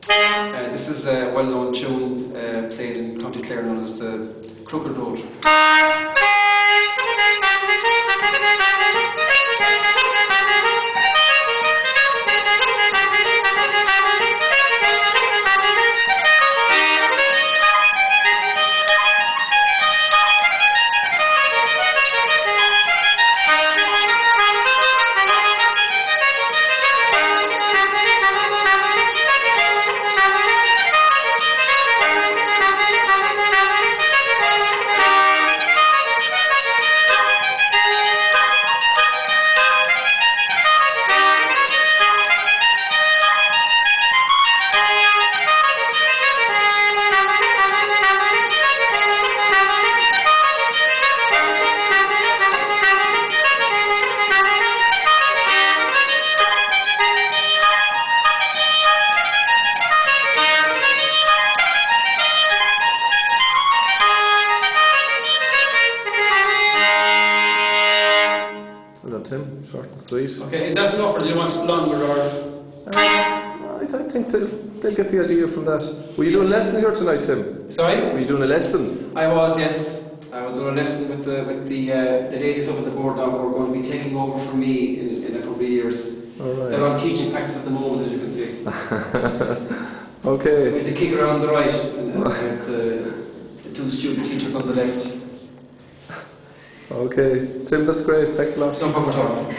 This is a well-known tune played in County Clare known as the Crooked Road. Tim, short and sweet. Okay, is that enough or do you want longer or? I think they'll get the idea from that. Were you doing a lesson here tonight, Tim? Sorry? Were you doing a lesson? I was, yes. I was doing a lesson with the ladies up at the board now who are going to be taking over from me in a couple of years. Alright. They're on teaching practice at the moment, as you can see. Okay. With the kicker on the right and the two student teachers on the left. Okay. Tim, that's great. Thanks a lot. No problem at all.